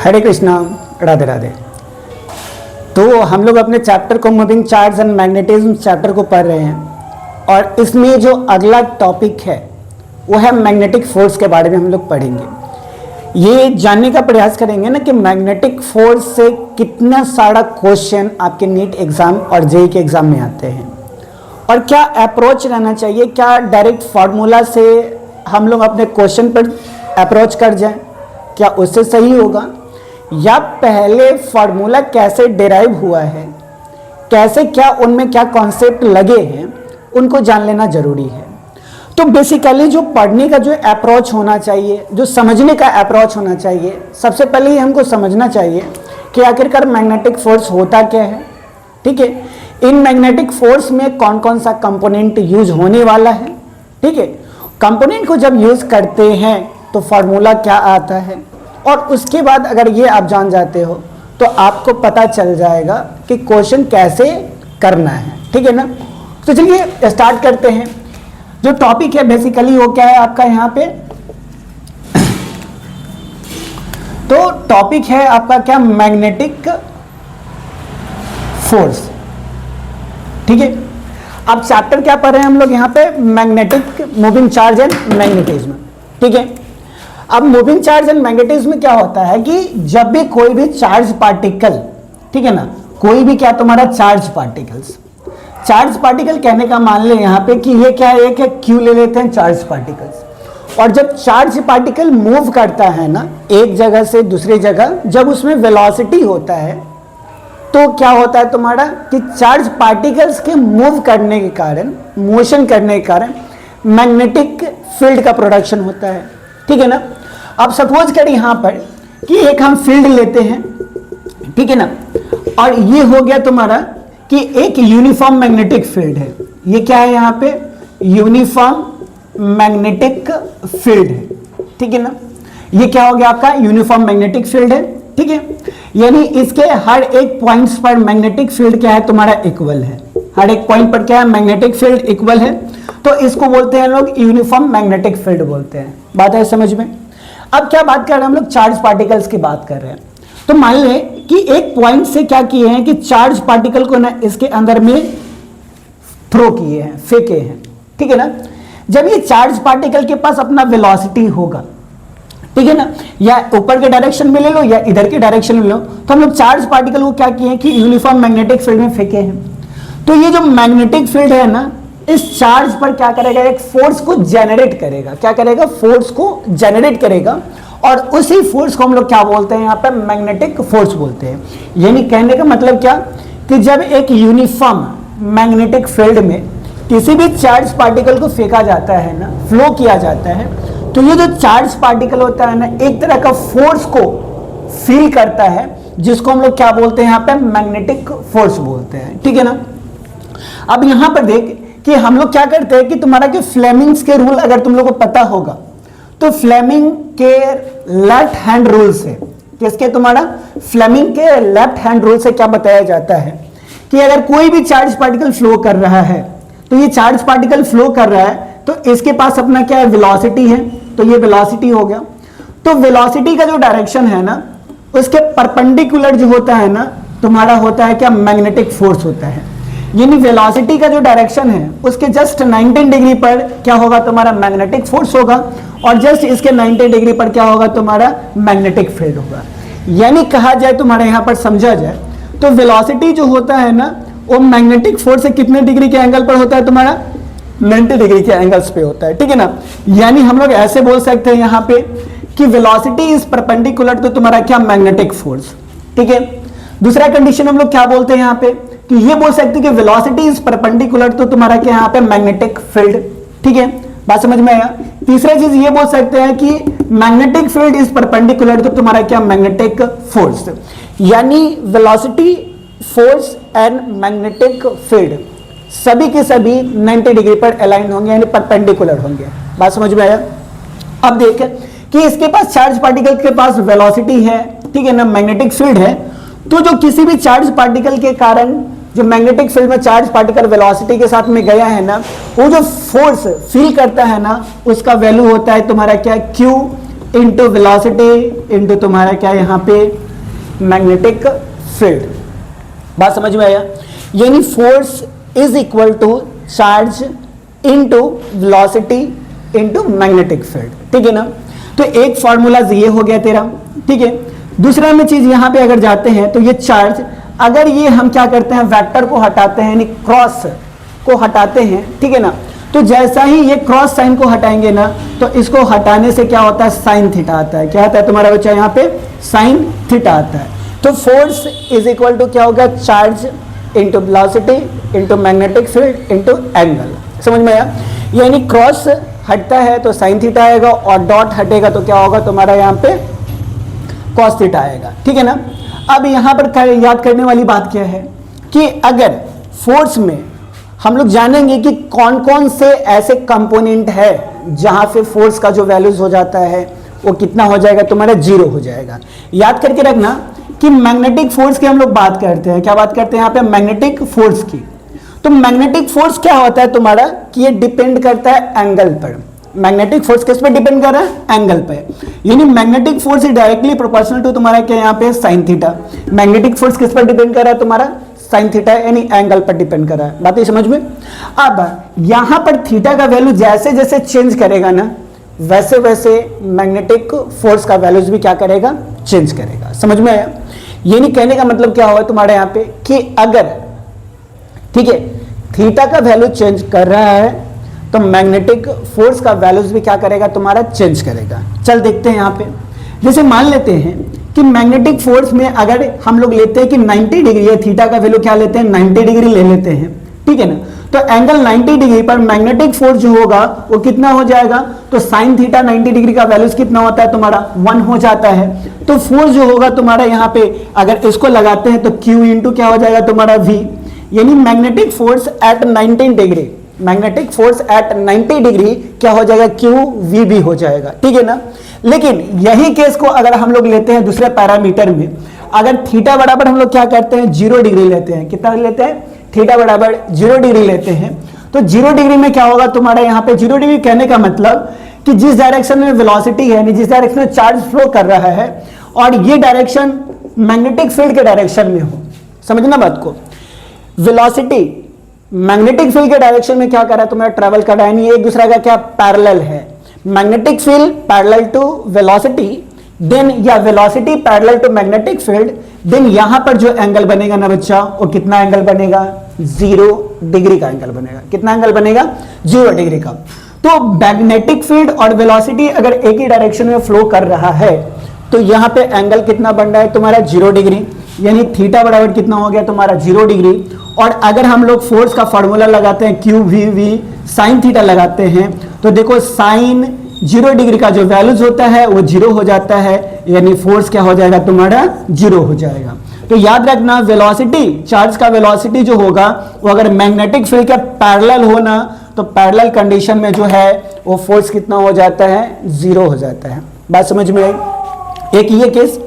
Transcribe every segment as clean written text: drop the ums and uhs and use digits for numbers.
हरे कृष्णा, राधे राधे। तो हम लोग अपने चैप्टर को moving charge and magnetism chapter को पढ़ रहे हैं और इसमें जो अगला टॉपिक है वो है मैग्नेटिक फोर्स के बारे में हम लोग पढ़ेंगे। ये जानने का प्रयास करेंगे ना कि मैग्नेटिक फोर्स से कितना सारा क्वेश्चन आपके नीट एग्जाम और जेईई के एग्जाम में आते हैं और क्या अप्रोच रहना चाहिए, क्या डायरेक्ट फार्मूला से हम लोग अपने क्वेश्चन पर अप्रोच कर जाएं, क्या उससे सही होगा या पहले फार्मूला कैसे डिराइव हुआ है, कैसे क्या उनमें क्या कॉन्सेप्ट लगे हैं, उनको जान लेना जरूरी है। तो बेसिकली जो पढ़ने का जो अप्रोच होना चाहिए, जो समझने का अप्रोच होना चाहिए, सबसे पहले ही हमको समझना चाहिए कि आखिरकार मैग्नेटिक फोर्स होता क्या है। ठीक है, इन मैग्नेटिक फोर्स में कौन कौन सा कंपोनेंट यूज होने वाला है। ठीक है, कंपोनेंट को जब यूज करते हैं तो फार्मूला क्या आता है और उसके बाद अगर ये आप जान जाते हो तो आपको पता चल जाएगा कि क्वेश्चन कैसे करना है। ठीक है ना, तो चलिए स्टार्ट करते हैं। जो टॉपिक है बेसिकली वो क्या है आपका यहाँ पे, तो टॉपिक है आपका क्या, मैग्नेटिक फोर्स। ठीक है, अब चैप्टर क्या पढ़ रहे हैं हम लोग यहाँ पे, magnetic moving charge and magnetism. ठीक है, अब मूविंग चार्ज एंड मैग्नेटिज्म में क्या होता है कि जब भी कोई भी चार्ज पार्टिकल, ठीक है ना, कोई भी क्या तुम्हारा चार्ज पार्टिकल्स, चार्ज पार्टिकल कहने का मान ले यहाँ पे कि ये क्या है, एक है क्यू ले लेते हैं चार्ज पार्टिकल्स। और जब चार्ज पार्टिकल मूव करता है ना एक जगह से दूसरी जगह, जब उसमें वेलोसिटी होता है तो क्या होता है तुम्हारा कि चार्ज पार्टिकल्स के मूव करने के कारण, मोशन करने के कारण मैग्नेटिक फील्ड का प्रोडक्शन होता है। ठीक है ना, अब सपोज कर यहाँ पर कि एक हम फील्ड लेते हैं, ठीक है ना, और ये हो गया तुम्हारा कि एक यूनिफॉर्म मैग्नेटिक फील्ड है। ये क्या है यहाँ पे, यूनिफॉर्म मैग्नेटिक फील्ड है। ठीक है ना, ये क्या हो गया आपका, यूनिफॉर्म मैग्नेटिक फील्ड है। ठीक है, यानी इसके हर एक पॉइंट्स पर मैग्नेटिक फील्ड क्या है तुम्हारा, इक्वल है। हर एक पॉइंट पर क्या है, मैग्नेटिक फील्ड इक्वल है, तो इसको बोलते हैं लोग यूनिफॉर्म मैग्नेटिक फील्ड बोलते हैं। बात है समझ में। अब क्या बात कर रहे हैं हम लोग, चार्ज पार्टिकल्स की बात कर रहे हैं। तो मान लें कि एक पॉइंट से क्या किए हैं कि चार्ज पार्टिकल को ना इसके अंदर में थ्रो किए हैं, फेंके हैं। ठीक है ना, जब ये चार्ज पार्टिकल के पास अपना वेलोसिटी होगा, ठीक है ना, या ऊपर के डायरेक्शन में ले लो या इधर के डायरेक्शन में ले लो, तो हम लोग चार्ज पार्टिकल को क्या किए हैं कि यूनिफॉर्म मैग्नेटिक फील्ड में फेंके हैं। तो ये जो मैग्नेटिक फील्ड है ना, इस चार्ज पर क्या करेगा, एक फोर्स को जनरेट करेगा। क्या करेगा, फोर्स को जनरेट करेगा और उसी फोर्स को हम लोग क्या बोलते हैं यहाँ पर, मैग्नेटिक फोर्स बोलते हैं। यानी कहने का मतलब क्या कि जब एक यूनिफॉर्म मैग्नेटिक फील्ड में किसी भी चार्ज पार्टिकल को फेंका जाता है ना, फ्लो किया जाता है, तो ये जो चार्ज पार्टिकल होता है ना, एक तरह का फोर्स को फील करता है, जिसको हम लोग क्या बोलते हैं यहाँ पे, मैग्नेटिक फोर्स बोलते हैं। ठीक है ना, अब यहाँ पर देख कि हम लोग क्या करते हैं कि तुम्हारा कि फ्लेमिंग्स के रूल अगर तुम लोग को पता होगा तो फ्लेमिंग के लेफ्ट हैंड रूल से, किसके, तुम्हारा फ्लेमिंग के लेफ्ट हैंड रूल से क्या बताया जाता है कि अगर कोई भी चार्ज पार्टिकल फ्लो कर रहा है, तो ये चार्ज पार्टिकल फ्लो कर रहा है तो इसके पास अपना क्या है, वेलोसिटी है, तो ये वेलोसिटी हो गया। तो वेलोसिटी का जो डायरेक्शन है ना, उसके परपेंडिकुलर जो होता है ना तुम्हारा होता है क्या, मैग्नेटिक फोर्स होता है। यानी वेलोसिटी का जो डायरेक्शन है उसके जस्ट 90 डिग्री पर क्या होगा तुम्हारा, मैग्नेटिक फोर्स होगा, और जस्ट इसके 90 डिग्री पर क्या होगा तुम्हारा, मैग्नेटिक फील्ड होगा। यानी कहा जाए तुम्हारे यहाँ पर समझा जाए तो वेलोसिटी जो होता है ना वो मैग्नेटिक फोर्स से कितने डिग्री के एंगल पर होता है तुम्हारा, 90 डिग्री के एंगल्स पे होता है। ठीक है ना, यानी हम लोग ऐसे बोल सकते हैं यहाँ पे कि वेलोसिटी इज परपेंडिकुलर तो तुम्हारा क्या, मैग्नेटिक फोर्स। ठीक है, दूसरा कंडीशन हम लोग क्या बोलते हैं यहाँ पे कि ये बोल सकते हैं कि वेलोसिटी इज परपेंडिकुलर तो तुम्हारा क्या, यहाँ पे मैग्नेटिक फील्ड। ठीक है, बात समझ में आया। तीसरा चीज ये बोल सकते हैं कि मैग्नेटिक फील्ड इज परपेंडिकुलर तो तुम्हारा क्या, मैग्नेटिक फोर्स। यानी velocity, force and magnetic field सभी के सभी 90 डिग्री पर अलाइन होंगे, यानी परपेंडिकुलर होंगे। बात समझ में आया। अब देख कि इसके पास चार्ज पार्टिकल के पास वेलोसिटी है, ठीक है ना, मैग्नेटिक फील्ड है, तो जो किसी भी चार्ज पार्टिकल के कारण जो मैग्नेटिक फील्ड में चार्ज पार्टिकल वेलोसिटी के साथ में गया है ना, वो जो फोर्स फील करता है ना, उसका वैल्यू होता है तुम्हारा क्या, क्यू इंटू वेलोसिटी इंटू तुम्हारा क्या यहाँ पे मैग्नेटिक फील्ड। बात समझ में आया? यानी force is equal to charge into velocity into magnetic field, ठीक है ना। तो एक फॉर्मूला ये हो गया तेरा, ठीक है। दूसरा में चीज यहां पे अगर जाते हैं तो ये चार्ज, अगर ये हम क्या करते हैं वेक्टर को हटाते हैं यानी क्रॉस को हटाते हैं, ठीक है ना, तो जैसा ही ये क्रॉस साइन को हटाएंगे ना तो इसको हटाने से क्या होता है साइन थीटा आता है। क्या आता है तुम्हारा बच्चा यहाँ पे साइन थीटा आता है। तो फोर्स इज इक्वल टू क्या होगा charge into velocity into magnetic field into angle. समझ में आया? यानी क्रॉस हटता है तो साइन थीटा आएगा और डॉट हटेगा तो क्या होगा तुम्हारा यहाँ पे कॉस थीटा आएगा, ठीक है ना। अब यहाँ पर याद करने वाली बात क्या है कि अगर फोर्स में हम लोग जानेंगे कि कौन कौन से ऐसे कंपोनेंट है जहां पे फोर्स का जो वैल्यूज हो जाता है वो कितना हो जाएगा तुम्हारा 0 हो जाएगा। याद करके रखना कि मैग्नेटिक फोर्स की हम लोग बात करते हैं, क्या बात करते हैं यहाँ पे मैग्नेटिक फोर्स की। तो मैग्नेटिक फोर्स क्या होता है तुम्हारा कि ये डिपेंड करता है एंगल पर। मैग्नेटिक फोर्स किस पे डिपेंड कर रहा है? एंगल पे। यानी magnetic force is directly proportional to तुम्हारा क्या यहाँ पे साइन थीटा। मैग्नेटिक फोर्स किस पर डिपेंड कर रहा है तुम्हारा साइन थीटा, यानी एंगल पर डिपेंड कर रहा है। बात ये समझ में? अब यहां पर थीटा का वैल्यू जैसे जैसे चेंज करेगा ना वैसे वैसे मैग्नेटिक फोर्स का वैल्यूज भी क्या करेगा चेंज करेगा। समझ में आया? यानी कहने का मतलब क्या हुआ तुम्हारे यहाँ पे कि अगर ठीक है थीटा का वैल्यू चेंज कर रहा है तो मैग्नेटिक फोर्स का वैल्यूज भी क्या करेगा तुम्हारा चेंज करेगा। चल देखते हैं यहाँ पे, जैसे मान लेते हैं कि मैग्नेटिक फोर्स में अगर हम लोग लेते हैं कि 90 डिग्री है, थीटा का वैल्यू क्या लेते हैं 90 डिग्री ले लेते हैं, ठीक है ना। तो एंगल 90 डिग्री पर मैग्नेटिक फोर्स जो होगा वो कितना हो जाएगा, तो साइन थीटा 90 डिग्री का वैल्यूज कितना होता है तुम्हारा 1 हो जाता है। तो फोर्स जो होगा तुम्हारा यहाँ पे अगर इसको लगाते हैं तो Q इंटू क्या हो जाएगा तुम्हारा V, यानी magnetic force at 90 degree, magnetic force at 90 degree क्या हो जाएगा QVB हो जाएगा, ठीक है ना। लेकिन यही केस को अगर हम लोग लेते हैं दूसरे पैरामीटर में, अगर थीटा बराबर हम लोग क्या करते हैं 0 डिग्री लेते हैं, कितना लेते हैं थीटा बराबर 0 डिग्री लेते हैं, तो 0 डिग्री में क्या होगा तुम्हारा यहाँ पे 0 डिग्री कहने का मतलब कि जिस डायरेक्शन में वेलोसिटी है यानी जिस डायरेक्शन में चार्ज फ्लो कर रहा है और ये डायरेक्शन मैग्नेटिक फील्ड के डायरेक्शन में हो, समझना बात को। वेलोसिटी मैग्नेटिक फील्ड के डायरेक्शन में क्या कर रहा है तुम्हारा ट्रेवल कर रहा है, यानी एक दूसरे का क्या पैरेलल है। Magnetic field parallel to velocity, then या velocity parallel to magnetic field, then यहां पर जो एंगल बनेगा ना बच्चा वो कितना एंगल बनेगा 0 डिग्री का एंगल बनेगा। कितना एंगल बनेगा 0 डिग्री का। तो मैग्नेटिक फील्ड और वेलोसिटी अगर एक ही डायरेक्शन में फ्लो कर रहा है तो यहां पे एंगल कितना बन रहा है तुम्हारा 0 डिग्री, यानी थीटा बराबर कितना हो गया तुम्हारा 0 डिग्री। और अगर हम लोग फोर्स का फॉर्मूला लगाते हैं QVV साइन थीटा लगाते हैं तो देखो साइन 0 डिग्री का जो वैल्यूज होता है वो 0 हो जाता है, यानी फोर्स क्या हो जाएगा तुम्हारा 0 हो जाएगा। तो याद रखना वेलोसिटी चार्ज का वेलोसिटी जो होगा वो अगर मैग्नेटिक फील्ड के पैरेलल होना तो पैरेलल कंडीशन में जो है वो फोर्स कितना हो जाता है 0 हो जाता है। बात समझ में आई? एक ये केस।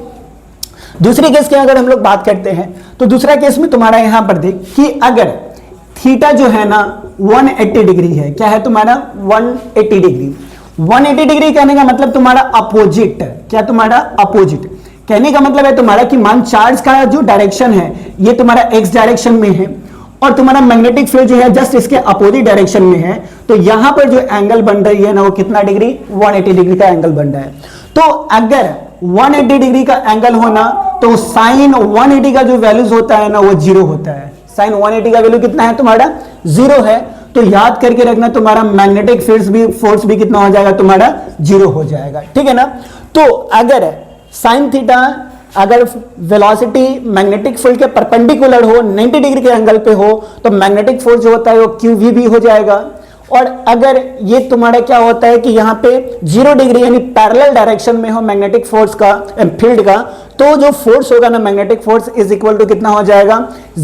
दूसरी केस की अगर हम लोग बात करते हैं तो दूसरा केस में तुम्हारा यहां पर देख कि अगर थीटा जो है ना 180 डिग्री है, क्या है तुम्हारा 180 डिग्री। 180 डिग्री कहने का मतलब तुम्हारा अपोजिट, क्या तुम्हारा अपोजिट कहने का मतलब है तुम्हारा कि मान चार्ज का जो डायरेक्शन है ये तुम्हारा एक्स डायरेक्शन में है और तुम्हारा मैग्नेटिक फील्ड जो है जस्ट इसके अपोजिट डायरेक्शन में है, तो यहां पर जो एंगल बन रही है ना वो कितना डिग्री 180 डिग्री का एंगल बन रहा है। तो अगर 180 डिग्री का एंगल होना तो साइन 180 का जो वैल्यूज होता है ना वो 0 होता है। साइन 180 का वैल्यू कितना है तुम्हारा 0 है। तो याद करके रखना तुम्हारा मैग्नेटिक फोर्स भी कितना हो जाएगा तुम्हारा 0 हो जाएगा, ठीक है ना। तो अगर साइन थीटा अगर वेलोसिटी मैग्नेटिक फील्ड के परपेंडिकुलर हो 90 डिग्री के एंगल पे हो तो मैग्नेटिक फोर्स जो होता है वो QVB हो जाएगा। और अगर ये तुम्हारा क्या होता है कि यहाँ पे 0 डिग्री यानी पैरेलल डायरेक्शन में हो मैग्नेटिक फोर्स का फील्ड का, तो जो फोर्स होगा ना magnetic force is equal to कितना हो जाएगा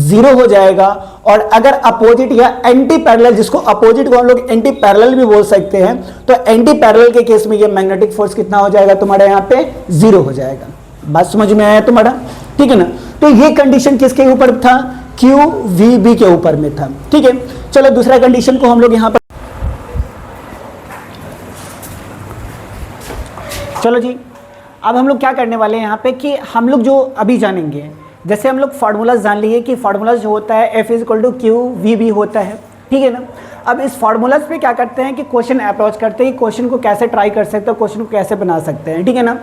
0 हो जाएगा। और अगर अपोजिट या एंटी पैरेलल, जिसको अपोजिट को हम लोग एंटी पैरेलल भी बोल सकते हैं, तो एंटी पैरेलल के केस में ये मैग्नेटिक फोर्स कितना हो जाएगा तुम्हारे यहाँ पे 0 हो जाएगा। बात समझ में आया तुम्हारा, ठीक है ना। तो ये कंडीशन किसके ऊपर था QVB के ऊपर में था, ठीक है। चलो दूसरा कंडीशन को हम लोग यहाँ पर चलो जी, अब हम लोग क्या करने वाले हैं यहाँ पे कि हम लोग जो अभी जानेंगे, जैसे हम लोग फार्मूलाज जान लिए कि फार्मूला जो होता है F = QVB होता है, ठीक है ना। अब इस फार्मूलाज पे क्या करते हैं कि क्वेश्चन अप्रोच करते हैं, क्वेश्चन को कैसे ट्राई कर सकते हैं, क्वेश्चन को कैसे बना सकते हैं, ठीक है ना।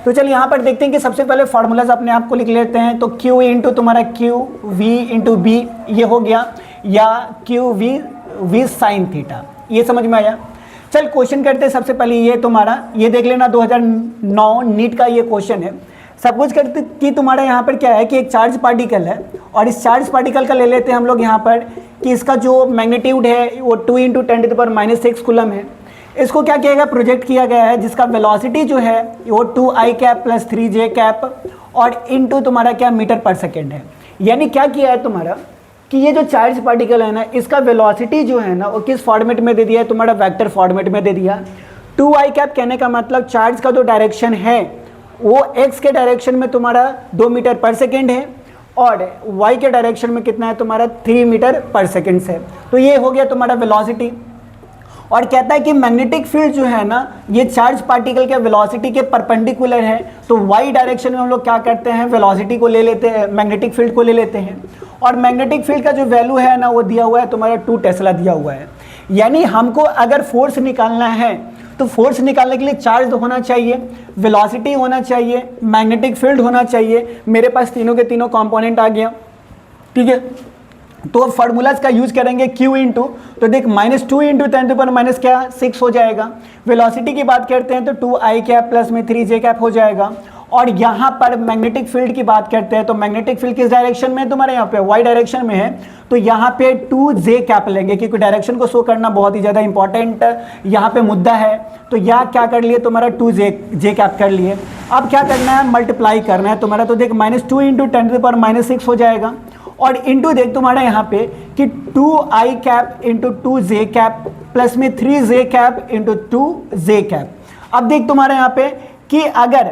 तो चलिए यहाँ पर देखते हैं कि सबसे पहले फार्मूलाज अपने आप को लिख लेते हैं। तो Q इंटू तुम्हारा QV इंटू B ये हो गया, या QV साइन थीटा, ये समझ में आया। चल क्वेश्चन करते हैं। सबसे पहले ये तुम्हारा ये देख लेना 2009 नीट का ये क्वेश्चन है। सपोज करते कि तुम्हारा यहाँ पर क्या है कि एक चार्ज पार्टिकल है, और इस चार्ज पार्टिकल का ले लेते हैं हम लोग यहाँ पर कि इसका जो मैग्नीट्यूड है वो 2 × 10⁻⁻6 कूलम है। इसको क्या किया गया, प्रोजेक्ट किया गया है, जिसका वेलोसिटी जो है वो 2i cap plus 3j cap और इनटू तुम्हारा क्या मीटर पर सेकेंड है। यानी क्या किया है तुम्हारा कि ये जो चार्ज पार्टिकल है ना, इसका वेलोसिटी जो है ना वो किस फॉर्मेट में दे दिया है, तुम्हारा वेक्टर फॉर्मेट में दे दिया। 2i कैप कहने का मतलब चार्ज का जो डायरेक्शन है वो x के डायरेक्शन में तुम्हारा 2 मीटर पर सेकेंड है, और y के डायरेक्शन में कितना है तुम्हारा 3 मीटर पर सेकेंड है। तो ये हो गया तुम्हारा वेलोसिटी। और कहता है कि मैग्नेटिक फील्ड जो है ना ये चार्ज पार्टिकल के वेलोसिटी के परपेंडिकुलर है। तो y डायरेक्शन में हम लोग क्या करते हैं, वेलोसिटी को ले लेते हैं, मैग्नेटिक फील्ड को ले लेते हैं। और मैग्नेटिक फील्ड का जो वैल्यू है ना वो दिया हुआ है तुम्हारा 2 टेस्ला दिया हुआ है। यानी हमको अगर फोर्स निकालना है तो फोर्स निकालने के लिए चार्ज होना चाहिए, वेलोसिटी होना चाहिए, मैग्नेटिक फील्ड होना चाहिए। मेरे पास तीनों के तीनों कंपोनेंट आ गया, ठीक है। तो फार्मूलाज का यूज करेंगे Q इंटू, तो देख -2 × 10⁻⁻6 हो जाएगा। वेलोसिटी की बात करते हैं तो 2i कैप प्लस में 3j कैप हो जाएगा। और यहाँ पर मैग्नेटिक फील्ड की बात करते हैं तो मैग्नेटिक फील्ड किस डायरेक्शन में है तुम्हारे यहाँ पे, y डायरेक्शन में है। तो यहाँ पे 2j कैप लेंगे, क्योंकि डायरेक्शन को शो करना बहुत ही ज़्यादा इंपॉर्टेंट यहाँ पे मुद्दा है। तो यहाँ क्या कर लिए तुम्हारा 2j कैप कर लिए। अब क्या करना है, मल्टीप्लाई करना है तुम्हारा। तो देख -2 × 10⁻⁻6 हो जाएगा, और इंटू देख तुम्हारा यहाँ पे कि 2i cap into 2j cap plus में 3j cap into 2j cap. अब देख तुम्हारे यहाँ पे कि अगर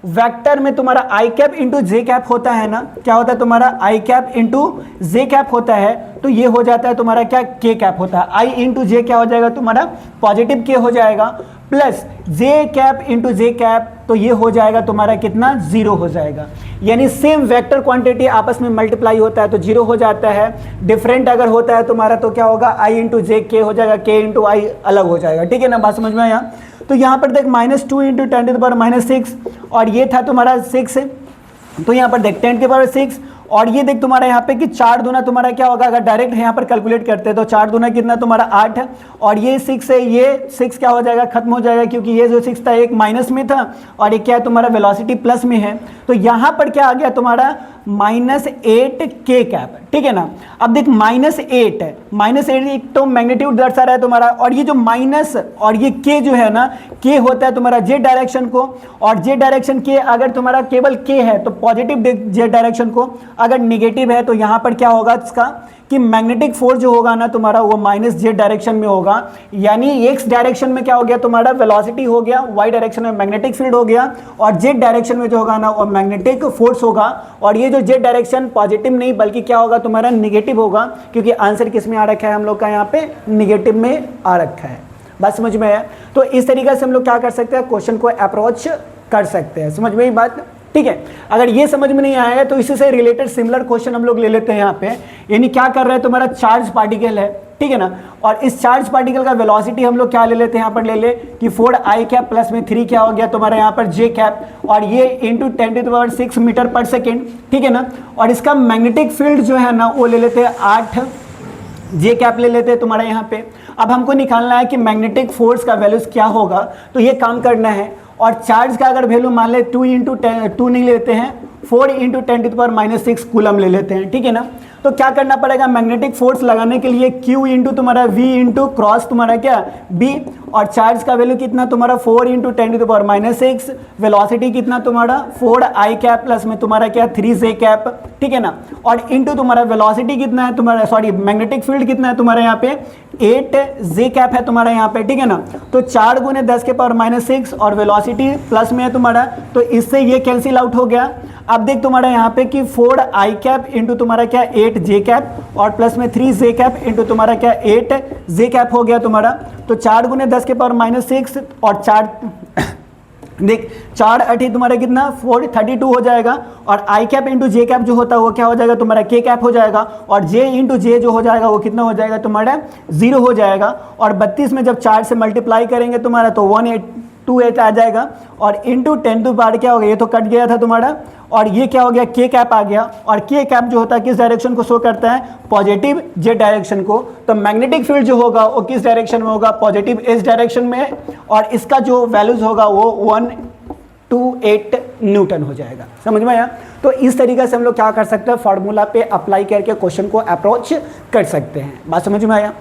वेक्टर में तुम्हारा i cap into j cap होता है ना, क्या होता है तुम्हारा i cap into j cap होता है, तो ये हो जाता है तुम्हारा क्या k कैप होता है। i इंटू j क्या हो जाएगा तुम्हारा पॉजिटिव k हो जाएगा, plus j cap into j cap, तो ये हो जाएगा तुम्हारा कितना 0 हो जाएगा। यानी सेम वेक्टर क्वांटिटी आपस में मल्टीप्लाई होता है तो 0 हो जाता है। डिफरेंट अगर होता है तुम्हारा तो क्या होगा, i इंटू j k हो जाएगा, k इंटू i अलग हो जाएगा, ठीक है ना। बात समझ में आया। तो यहाँ पर देख -2 × 10⁻⁻6, और ये था तुम्हारा 6 है, तो यहाँ पर देख 10⁻6, और ये देख तुम्हारा यहाँ पे कि 4 दूना तुम्हारा क्या होगा, अगर डायरेक्ट यहाँ पर कैलकुलेट करते हैं तो 4 दूना कितना तुम्हारा 8 है, और ये 6 है, ये 6 क्या हो जाएगा, खत्म हो जाएगा, क्योंकि ये जो 6 था एक माइनस में था और एक क्या है तुम्हारा वेलोसिटी प्लस में है। तो यहाँ पर क्या आ गया तुम्हारा -8k कैप, ठीक है ना। अब देख -8 है, -8 एक तो मैग्नीट्यूड दर्शा रहा है तुम्हारा, और ये जो माइनस और ये k जो है ना, k होता है तुम्हारा z डायरेक्शन को, और z डायरेक्शन k अगर तुम्हारा केवल k है तो पॉजिटिव z डायरेक्शन को, अगर निगेटिव है तो यहाँ पर क्या होगा इसका कि मैग्नेटिक फोर्स जो होगा ना तुम्हारा वो -z डायरेक्शन में होगा। यानी x डायरेक्शन में क्या हो गया तुम्हारा वेलोसिटी हो गया, y डायरेक्शन में मैग्नेटिक फील्ड हो गया, और z डायरेक्शन में जो होगा ना वो मैग्नेटिक फोर्स होगा। और ये जो z डायरेक्शन पॉजिटिव नहीं बल्कि क्या होगा तुम्हारा निगेटिव होगा, क्योंकि आंसर किस में आ रखा है हम लोग का यहाँ पे निगेटिव में आ रखा है। बात समझ में आया। तो इस तरीके से हम लोग क्या कर सकते हैं, क्वेश्चन को अप्रोच कर सकते हैं। समझ में ये बात, ठीक है। अगर ये समझ में नहीं आया है तो इसी से रिलेटेड सिमिलर क्वेश्चन हम लोग ले लेते हैं यहाँ पे। यानी क्या कर रहे हैं तुम्हारा चार्ज पार्टिकल है, ठीक है ना, और इस चार्ज पार्टिकल का वेलोसिटी हम लोग क्या ले लेते हैं, यहाँ पर ले ले कि 4i कैप प्लस में 3 क्या हो गया तुम्हारा यहाँ पर j कैप, और ये इंटू 10⁻6 मीटर पर सेकेंड, ठीक है ना। और इसका मैग्नेटिक फील्ड जो है ना वो ले लेते हैं 8j कैप ले लेते हैं तुम्हारे यहाँ पे। अब हमको निकालना है कि मैग्नेटिक फोर्स का वैल्यूज क्या होगा, तो ये काम करना है। और चार्ज का अगर वैल्यू मान ले 2 × 2 नहीं लेते हैं, 4 × 10⁻6 कूलम ले लेते हैं, ठीक है ना। तो क्या करना पड़ेगा, मैग्नेटिक फोर्स लगाने के लिए Q इंटू तुम्हारा V इंटू क्रॉस तुम्हारा क्या B, और चार्ज का वैल्यू कितना तुम्हारा 4 × 10⁻6, वेलोसिटी कितना तुम्हारा 4i कैप प्लस में तुम्हारा क्या 3j कैप, ठीक है ना। और इंटू तुम्हारा वेलोसिटी कितना है तुम्हारा, सॉरी मैग्नेटिक फील्ड कितना है तुम्हारे यहाँ पे 8j कैप है तुम्हारा यहाँ पे, ठीक है ना। तो 4 × 10⁻6 और वेलोसिटी प्लस में है तुम्हारा, तो इससे ये कैंसिल आउट हो गया। अब देख तुम्हारा यहाँ पे कि 4i कैप इंटू तुम्हारा क्या 8j कैप और प्लस में 3j कैप इंटू तुम्हारा क्या 8j कैप हो गया तुम्हारा। तो 4 × 10⁻6 और 4 देख 4 8 तुम्हारा कितना 432 हो जाएगा, और आई कैप इंटू जे कैप जो होता है वो क्या हो जाएगा तुम्हारा के कैप हो जाएगा, और जे इंटू जे जो हो जाएगा वो कितना हो जाएगा तुम्हारा 0 हो जाएगा। और 32 में जब 4 से मल्टीप्लाई करेंगे तुम्हारा तो 1828 आ जाएगा, और इंटू 10 टू पावर क्या हो गया, ये तो कट गया था तुम्हारा, और ये क्या हो गया के कैप आ गया। और के कैप जो होता है किस डायरेक्शन को शो करता है, पॉजिटिव जे डायरेक्शन को। तो मैग्नेटिक फील्ड जो होगा वो किस डायरेक्शन में होगा, पॉजिटिव एस डायरेक्शन में, और इसका जो वैल्यूज होगा वो 128 न्यूटन हो जाएगा। समझ में आया? तो इस तरीके से हम लोग क्या कर सकते हैं, फार्मूला पे अप्लाई करके क्वेश्चन को अप्रोच कर सकते हैं। बात समझ में आया?